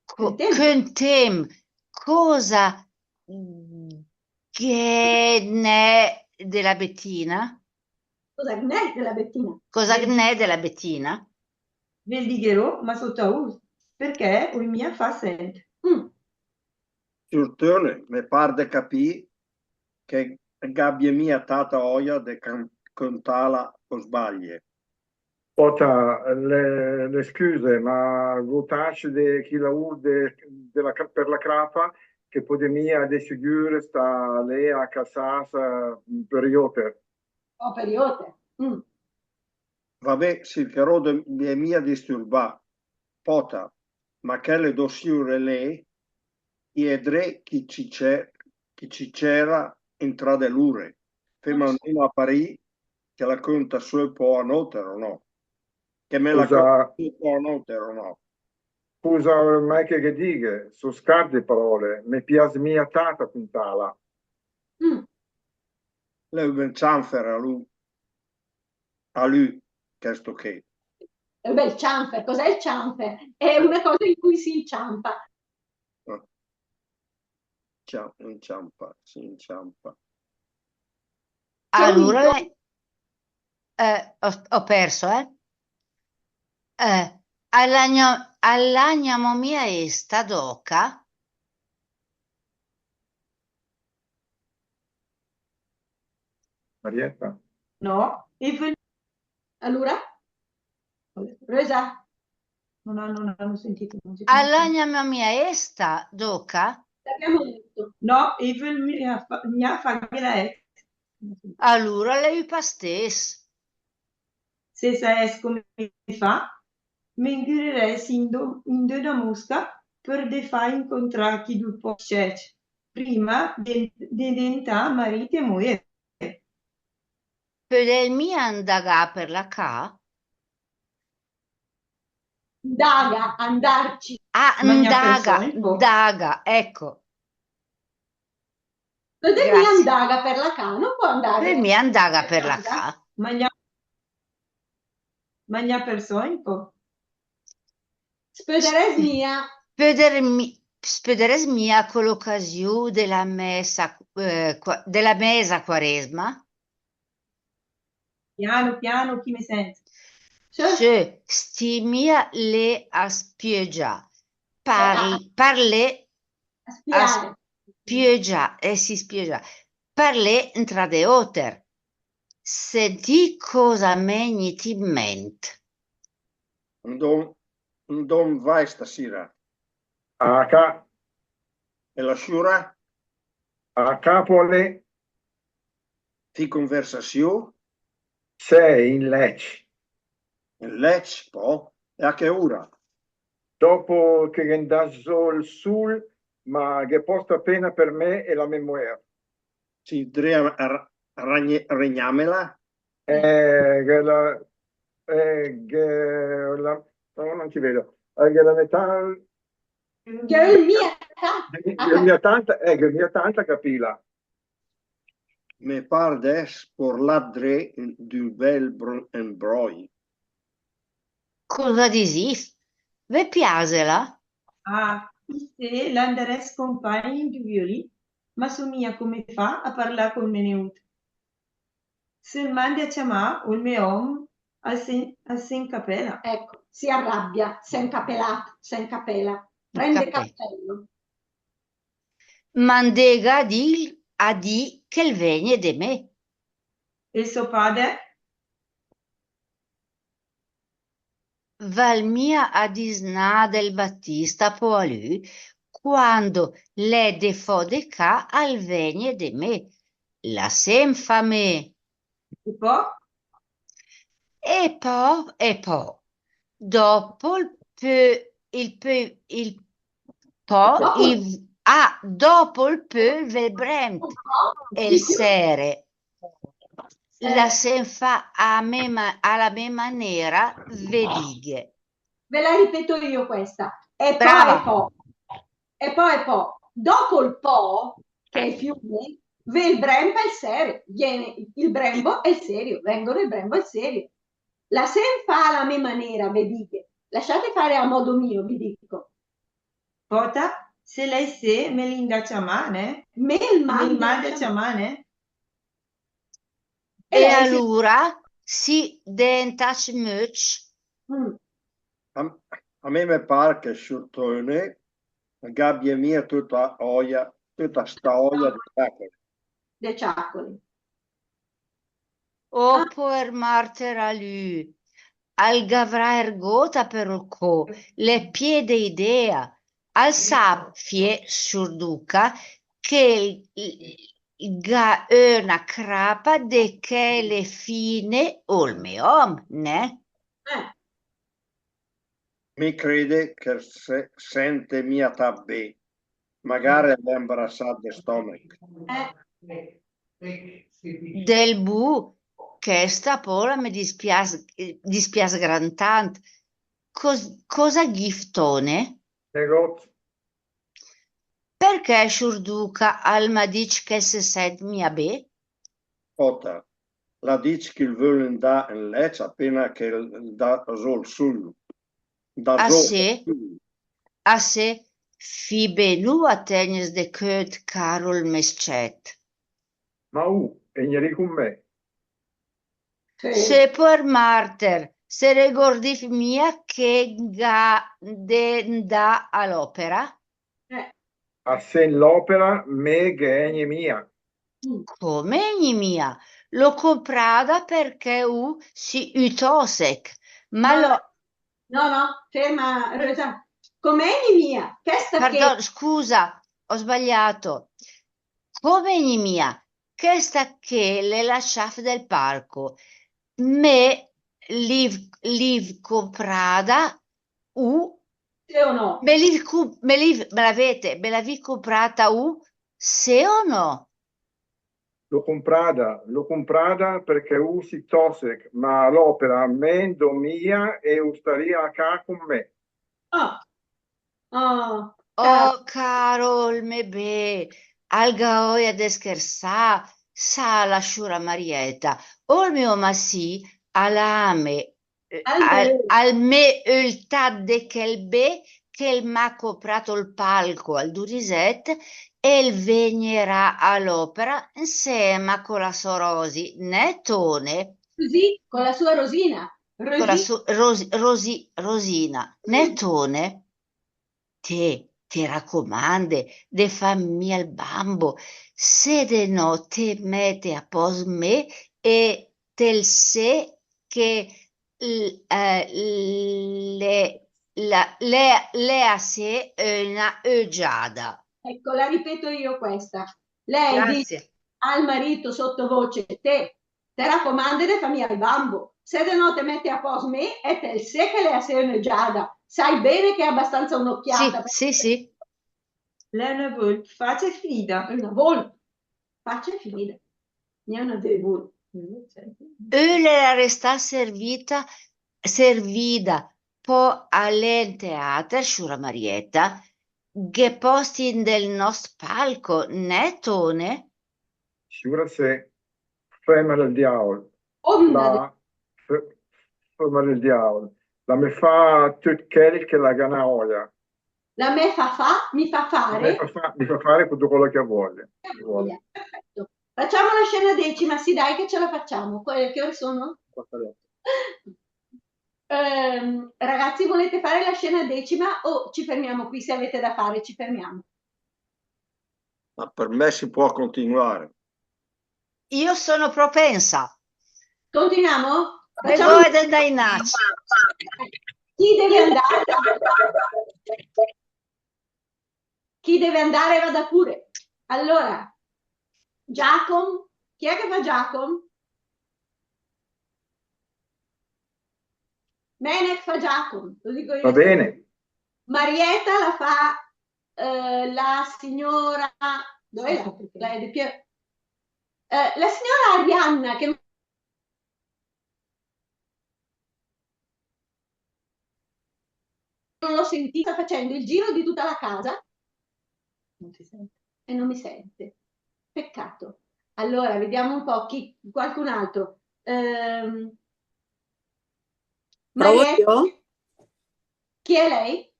Contem, cosa che ne della Bettina? Cosa gnè della Bettina? Cosa ne della Bettina? Vel digherò, ma sotto a U. Perché il mia fa sempre. Surtone, mi pare di capire che gabbia mia tata oia di contala o sbaglie. Pota, le scuse, ma votaci di chi lavora per la crapa, che podemia de sicuro sta lì a casa per iote. Oh, per iote. Vabbè, cercherò di mia disturbare. Pota, ma che le dossiure lei, iedre chi ci c'era entra dell'ure. Fema almeno a Parì che la conta su può a notere o no? Che me la conta su può a notere o no? Scusa, mai che dica, sono scarse parole, mi piace mia tata puntala. Lei ben cianfer a lui, questo che. Beh, il cianfer, cos'è il cianfer? È una cosa in cui si inciampa. Inciampa, si inciampa. Allora, ho perso, all'agnamo mia esta doca. Marietta? No, Allora? Rosa? non hanno sentito. All'agnamo mia esta doca. L'abbiamo detto. No, ik wil mia fagela Allora lei pastes. Se sai come fa, mi ingureresti in una mosca per de fa incontrarti due poche prima di diventare marito e moglie. Per il mio andagà per la ca. Daga, andarci. Daga, ecco. Non devi andaga per la ca, non può andare. Per me andaga per la ca. Magna personico. Spederes mia. Spederes mia con l'occasione della messa quaresma. Piano, piano, chi mi sente? Se stimia le a spieggia. Parle a spieggia e si spieggia. Parle entra de oter. Senti cosa megni ti ment. Non vai stasera. A E la sciura? a Capole Ti conversazione? sei in Lecce. In Lecce, poi? E a che ora? Dopo che è andato il sul, ma che posto appena per me e la memoria. Si regnamela? No, non ti vedo. Che la metà... Che mia tanta capila. Me par des por l'adre d'un bel embroi. Cosa disi? Ve piasela? Se l'Andres compagni di violì, ma somiglia come fa a parlare col Meneut. Se manda a chiamare il mio uomo a sen capella. Ecco, si arrabbia, sen capela. Prende cappello. Mandega a di che il vegne de me. E suo padre? Valmia a disnà del Battista po a lui, quando le de fodeca al vegne de me. La sem fa me. E poi? E poi. Dopo dopo il peu velbremt e il sere. La sem fa alla mia maniera vedighe. Ve la ripeto io questa. E Brava. poi. Dopo il po', che è il fiume, ve il brembo e il serio. Viene il brembo e il serio. Vengono il brembo e il serio. La sem fa alla mia maniera, vedighe. Lasciate fare a modo mio, vi dico. Pota, se lei se me l'inda chiamane? Me il manda chiamane? E allora si dentac much. A me mi pare che Sciurtone gabbia mia tutta sta oia di ciaccoli. O per martera lui. Al gavra ergota per il co, le piede idea. Al sappie surduca che ga una crapa de che le fine olmeom, ne? Mi crede che sente mia tabbe, magari l'imbarazzato di stomaco. Del bu che sta pola mi dispiace gran tant. Cosa giftone? Perché sciurduca al madic che se sent mia be? Ota, la dici che vogliono da in Lecce appena che da sol sul. Da Assez, assez, fi benu attenis de quet Carol meschet. Ma e ieri con me. Se per Marter, se regordif mia che ga de da all'opera? A sen l'opera me che mia. Come mia? L'ho comprata perché si utosec, ma No, ferma, Rosa. Come mia? Pardon, scusa, ho sbagliato. Come mia? Questa che le lasciaf del palco. Me liv comprata se o no? me l'avevi comprata se o no? L'ho comprata perché si tosec, ma l'opera mendo mia e staria a ca con me. Oh, Carol, mebe, alga oia de scherzà, sa la sciura Marietta, ol mio masì, alla ame, al me il tadde che il be, che il m'ha comprato il palco al Duriset e il vegnerà all'opera insieme con la sua Rosi, nettone. Così, con la sua Rosina. Con la sua Rosina, nettone. Ti raccomande, de fammi al bambo, se de no te mette a pos me e tel se che le a se una giada. Ecco, la ripeto io questa. Lei dice al marito sottovoce, te raccomando, fammi al bambo. Se de no te mette a pos me e tel se che le a se una giada. Sai bene che è abbastanza un'occhiata. Sì. Lei è una volpe, faccia finita. Una volpe, faccia finita. Ne è una delle volpe. Le resta servita po all'enteater Sciura Marietta, che posti del nostro palco, nettone? Sciura se, ferma del diavolo. Ferma del diavolo. La me fa tutto quel che la gana oia. La me mi fa fare? Mi fa fare tutto quello che vuole. Perfetto. Facciamo la scena decima, sì dai che ce la facciamo. Che ore sono? Ragazzi, volete fare la scena decima o ci fermiamo qui? Se avete da fare, ci fermiamo. Ma per me si può continuare. Io sono propensa. Continuiamo? Facciamo... Chi deve andare? Chi deve andare vada pure. Allora, Giacomo, chi è che fa Giacomo? Menek fa Giacomo, lo dico io. Va bene. Marietta la fa la signora, dov'è la signora Arianna che non l'ho sentita facendo il giro di tutta la casa. Non si sente. E non mi sente. Peccato. Allora, vediamo un po' qualcun altro. Marietta, chi è lei?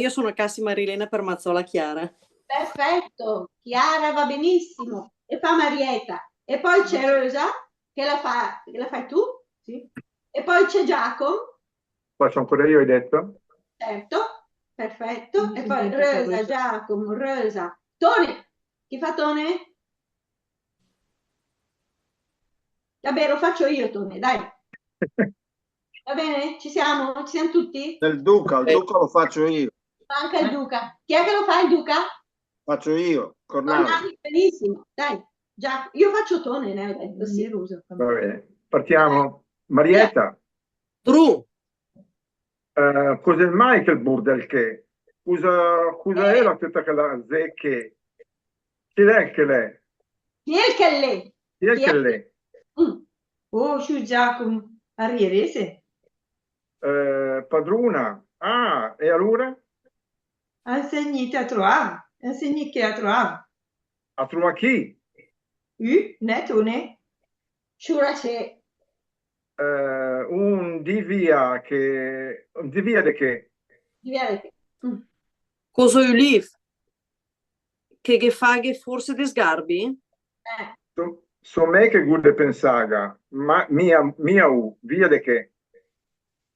Io sono Cassi Marilena per Mazzola Chiara. Perfetto, Chiara va benissimo. E fa Marietta. E poi c'è Rosa, che la fai tu? Sì. E poi c'è Giacomo. Faccio ancora io, hai detto? Certo, perfetto. E poi Rosa, Giacomo, Rosa. Tone, chi fa Tone? Vabbè, lo faccio io, Tone, dai. Va bene? Ci siamo? Ci siamo tutti? Il Duca lo faccio io. Manca il Duca. Chi è che lo fa il Duca? Faccio io, Cornali. Benissimo, dai. Già, io faccio Tone, ne ho detto, sì. Va bene. Partiamo. Marietta. Tru. Cos'è mai che il burdel che? Cosa era tutta quella zecche? Chi è che lei? Chi è che lei? Chi è che lei? Oh, su Giacomo, arriverese. Padrona. Ah, e allora? Insegni a trovare. Insegni che a trovare. A trovare chi? Nettone. Shura se. Un di via de che. Cosa u liv? Che faghe forse de sgarbi? So me che gude pensaga, ma mia u, via de che.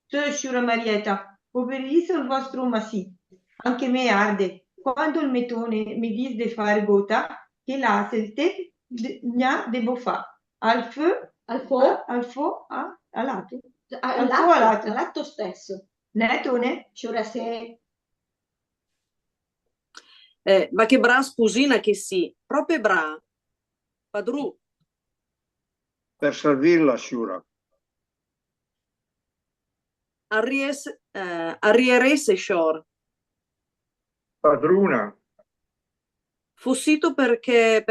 Shura Marietta, poverissimo il vostro masì. Anche me arde. Quando il metone mi dice di fare gota, che là se il te devo fare. Al fo, All'atto stesso. Netone? Shura se. Ma che bra sposina che sì, proprio bra. Padru. Per servirla, Shura. Arrierese shor. Padruna. Fossito perché,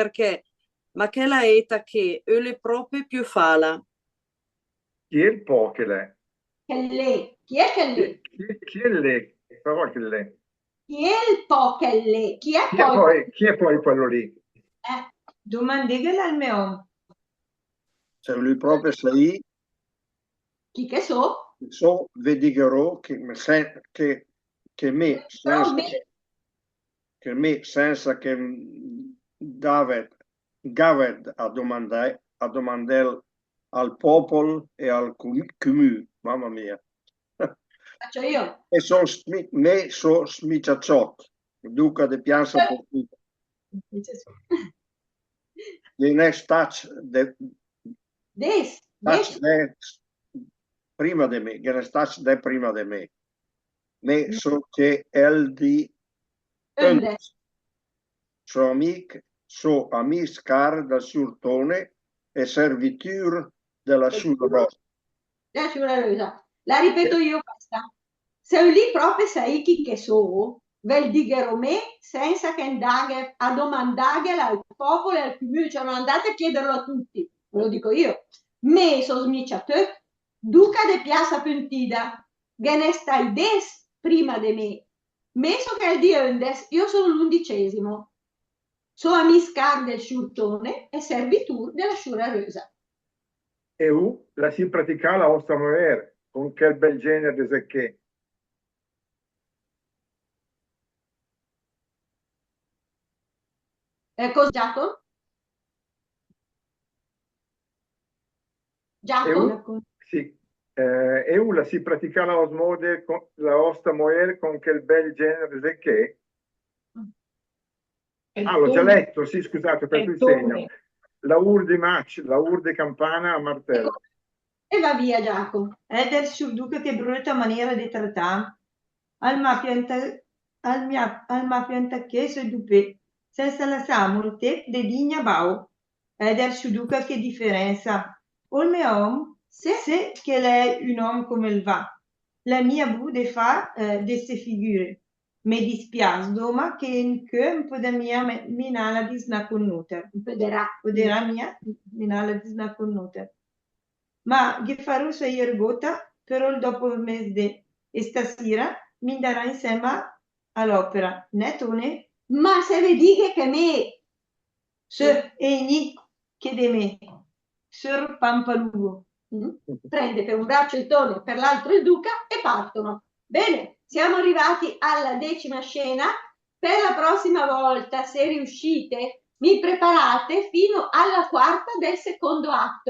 ma che la eta che le proprie più fala. Chi è il po' che lei? Che lei? Chi è che lei? Chi è lei? Però che lei? Chi è il po' che lei? Chi è poi quello lì? Domandighela al mio. Se lui proprio sei, chi che so? So, vedigherò che me senza che Gaved a domandare al popolo e al comune, mamma mia. Faccio io. E so smicciacciot, duca de pianza portita. The next touch prima di me, che ne touch de prima di me. Me so che el di so amic car del surtone e servitur della Shura Rosa. La ripeto io questa. Se lì proprio sai chi che so, vel dighero me senza che andare a domandare al popolo e al comune, cioè non andate a chiederlo a tutti, ve lo dico io. Me so smicciato, duca de piazza pentida, che ne stai des prima di me. Me so che il di Öndes, io sono l'11°. So amiscar del surtone e servitur della Shura Rosa. E la si pratica la osta moer, con quel bel genere di secche. Ecco Giacomo? Giacomo? Sì. La si pratica la osmode, la osta moer con quel bel genere di secche. L'ho già letto, sì, scusate, per il segno. La ur di match, la ur di campana a martello. E va via Giacomo. È del surduca che brutta maniera di trattare. Al ma pianta chieso e dupè, senza la samulte de digna bau. È del surduca che differenza. O il mio uomo, se che lei un uomo come il va. La mia bude fa desse figure. Mi dispiace doma che un po' da mia minala di snaconnuta. Poderà mia minala di snaconnuta. Ma che farò se io ergota, però dopo il mese e stasera mi darà insieme all'opera. Netone? Ma se vedi che me. Se egli chiede me. Sir Pampalugo. Prende per un braccio il Tone, per l'altro il Duca e partono. Bene, siamo arrivati alla 10ª scena. Per la prossima volta, se riuscite, mi preparate fino alla 4ª del secondo atto.